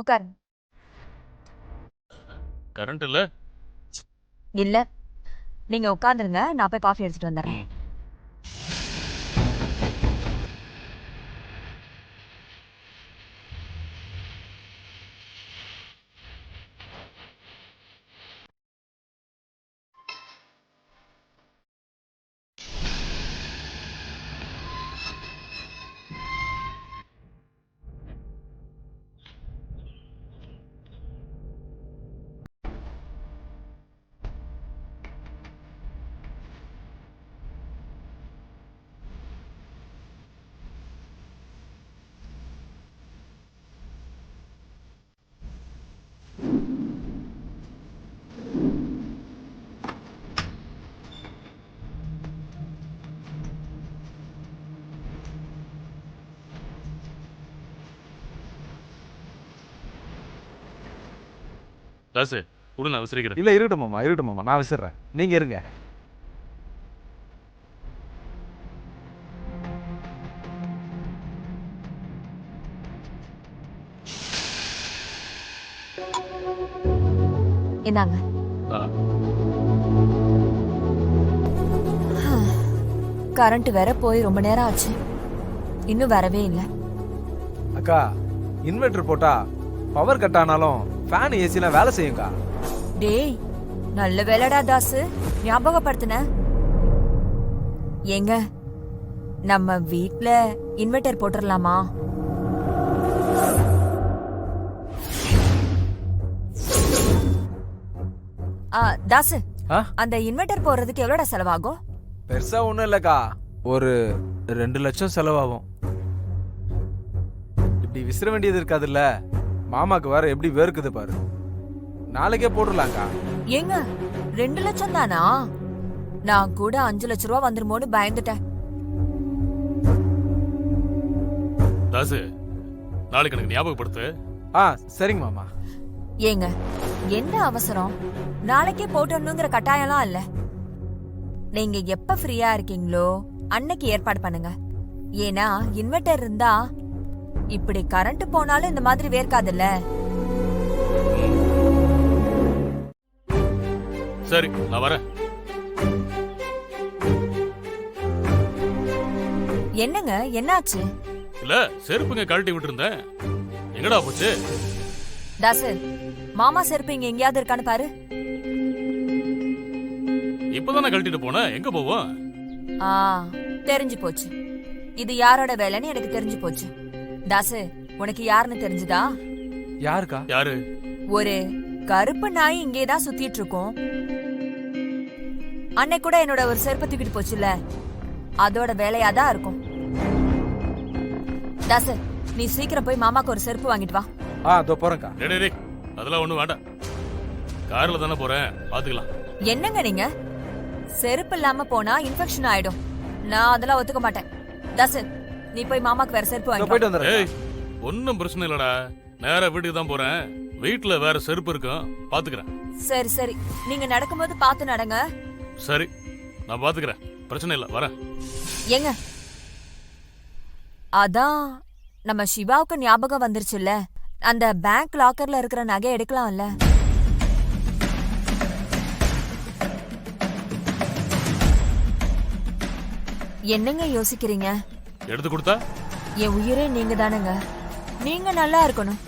உட்காருங்க. கரண்ட் இல்ல? இல்ல. நீங்க உட்காந்துருங்க. நான் போய் காஃபி எடுத்துட்டு வந்துடுறேன். தாசு கூட நான் விசிரிக்கிறேன். இல்ல இருக்கட்டும் மாமா நான் விசிறேன். நீங்க இருங்க. இந்தாங்க. கரண்ட் வேற போய் ரொம்ப நேரம் ஆச்சு. இன்னும் வரவே இல்ல. அக்கா இன்வெர்டர் போட்டா பவர் கட் ஆனாலும் ஃபேன் ஏசிலாம் வேலை செய்யும்க்கா. டேய், நல்ல வேலைடா தாசு, ஞாபகப்படுத்தின. ஏங்க, நம்ம வீட்ல இன்வெர்டர் போட்டுடலாமா? தாசு, அந்த இன்வெர்டர் போடுறதுக்கு எவ்வளோடா செலவாகும்? பெருசா ஒண்ணும் இல்லக்கா, ஒரு 2 லட்சம் செலவாகும். இப்படி விசிற வேண்டியது இருக்காதுல்ல. மாமாக்கு வேற எப்படி வேர்க்குது பாரு. நாளைக்கே போட்டுடலாம்க்கா. ஏங்க, 2 லட்சம் தானா? நான் கூட 5 லட்சம் ரூபா வந்துருமோன்னு பயந்துட்டேன். தாசு, நாளைக்கு எனக்கு ஞாபகப்படுத்து. சரிங்க மாமா. ஏங்க, என்ன அவசரம்? நாளைக்கே போட்டோம்னுங்கிற கட்டாயம்லாம் இல்ல. நீங்க எப்ப ஃப்ரீயா இருக்கீங்களோ அன்னைக்கு ஏற்பாடு பண்ணுங்க. ஏன்னா இன்வெர்டர் இருந்தா இப்படி கரண்ட் போனாலும் இந்த மாதிரி வேர்க்காதுல்ல. சரி, நான் வரேன். என்னங்க, என்னாச்சு? இல்ல, செருப்புங்க கழட்டி விட்டுருந்தேன். எங்கடா போச்சு? தாசு, மாமா செருப்பு இங்க எங்கேயாவது இருக்கான்னு பாரு. இப்பதானே கழட்டிட்டு போனேன், எங்க போவோம்? தெரிஞ்சு போச்சு. இது யாரோட வேலைன்னு எனக்கு தெரிஞ்சு போச்சு. தாசு, உனக்கு யாருன்னு தெரிஞ்சுதா? யாருக்கா? யாரு? ஒரு கருப்பு நாய் இங்கேதான் சுத்திட்டு இருக்கோம். அன்னை கூட என்னோட ஒரு செருப்பு தூக்கிட்டு போச்சுல, அதோட வேலையாதான் இருக்கும். தாசு, நீ சீக்கிரம் போய் மாமாக்கு ஒரு செருப்பு வாங்கிட்டு வா. அதோ போறேன்க்கா. அதெல்லாம் ஒண்ணும் வேண்டாம், கார்ல தானே போறேன், பாத்துக்கலாம். என்னங்க நீங்க? செருப்பு இல்லாம போனா இன்ஃபெக்ஷன் ஆயிடும். நான் அதெல்லாம் ஒத்துக்க மாட்டேன். தாசு, நீ போய் மாமாக்கு வேற செருப்பு வாங்கிட்டு போயிட்டு வந்துடுறேன். ஒன்னும் பிரச்சனை இல்லடா, நேரா வீட்டுக்கு தான் போறேன். வீட்டுல வேற செருப்பு இருக்கும், பாத்துக்கிறேன். சரி சரி, நீங்க நடக்கும்போது பாத்து நடங்க. சரி, நான் பாத்துக்கிறேன், பிரச்சனை இல்ல, வரேன். ஏங்க, அதான் நம்ம சிவாவுக்கு ஞாபகம் வந்துருச்சுல்ல, அந்த பேங்க் லாக்கர்ல இருக்கிற நகை எடுக்கலாம்ல. என்னங்க யோசிக்கிறீங்க? எடுத்து கொடுத்தா என் உயிரே நீங்க தானங்க. நீங்க நல்லா இருக்கணும்.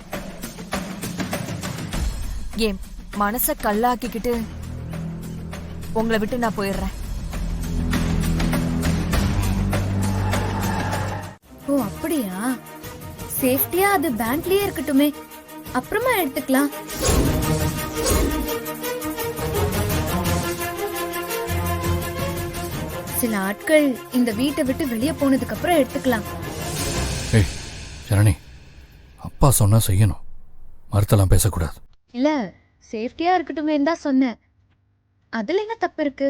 என் மனச கல்லாக்கிக்கிட்டு உங்களை விட்டு நான் போயிடுறேன். ஓ அப்படியா? சேஃப்டியா அது பேங்க்லயே இருக்கட்டுமே, அப்புறமா எடுத்துக்கலாம். சில ஆட்கள் இந்த வீட்டை விட்டு வெளியே போனதுக்கு அப்புறம் எடுத்துக்கலாம். ஏய் ஜனனி, அப்பா சொன்னா செய்யணும், மறுத்தெல்லாம் பேசக்கூடாது. இல்ல, சேஃப்டியா இருக்கட்டுமே தான் சொன்னேன். அதுல என்ன தப்பு இருக்கு?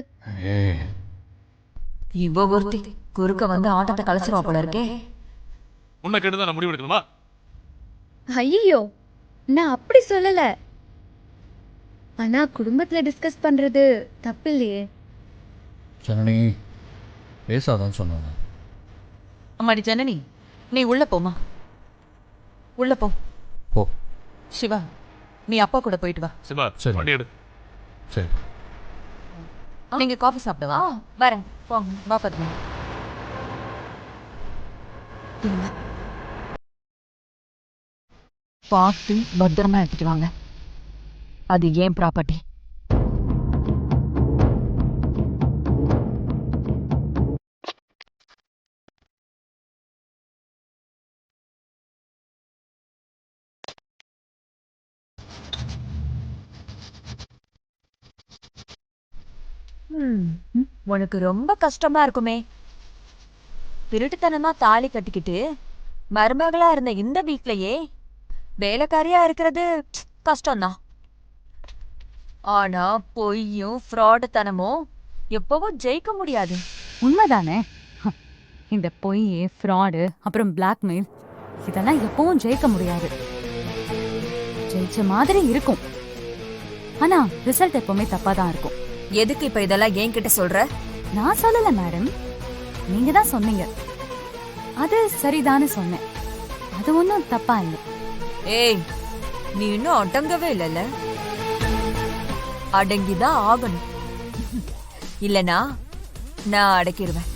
இவ ஒருத்தி குறுக்க வந்து ஆட்டத்தை கலைச்சிருவா போல இருக்கே. உன்னை கேட்டுதான் நான் முடிவு எடுக்கணுமா? ஐயோ, நான் அப்படி சொல்லல. ஆனா குடும்பத்துல டிஸ்கஸ் பண்றது தப்பு இல்லையே. ஜனனி பேசாதான் சொன்னாங்க. அம்மாடி ஜனனி, நீ உள்ள போமா. உள்ள போ. போ. சிவா நீ அப்பா கூட போயிட்டு வா. சிவா சரி. வண்டி எடு. சரி. நீங்க காஃபி சாப்பிடவா? வரேன் போங்க. வா பத்மா. பார்த்து பத்திரமா எடுத்துட்டு வாங்க. அது ஏன் ப்ராப்பர்ட்டி. உனக்கு ரொம்ப கஷ்டமா இருக்குமே. திருட்டுத்தனமா தாலி கட்டிக்கிட்டு மருமகளா இருந்த இந்த வீட்லயே வேலைக்காரியா இருக்கிறது கஷ்டம்தான். ஆனா பொய்யும் ஃப்ராடுத்தனமும் எப்பவும் ஜெயிக்க முடியாது. உண்மைதானே? இந்த பொய், ஃப்ராடு, அப்புறம் பிளாக்மெயில் இதெல்லாம் எப்பவும் ஜெயிக்க முடியாது. ஜெயிச்ச மாதிரி இருக்கும், ஆனா ரிசல்ட் எப்பவுமே தப்பா தான் இருக்கும். எதுக்கு இப்ப இதெல்லாம் என்கிட்ட சொல்ற? நான் சொல்லல மேடம், நீங்க தான் சொன்னீங்க. அது சரிதான்னு சொன்னேன். அது ஒன்றும் தப்பா இல்லை. ஏய், நீ இன்னும் அடங்கவே இல்லைல்ல? அடங்கிதான் ஆகணும். இல்லனா நான் அடக்கிடுவேன்.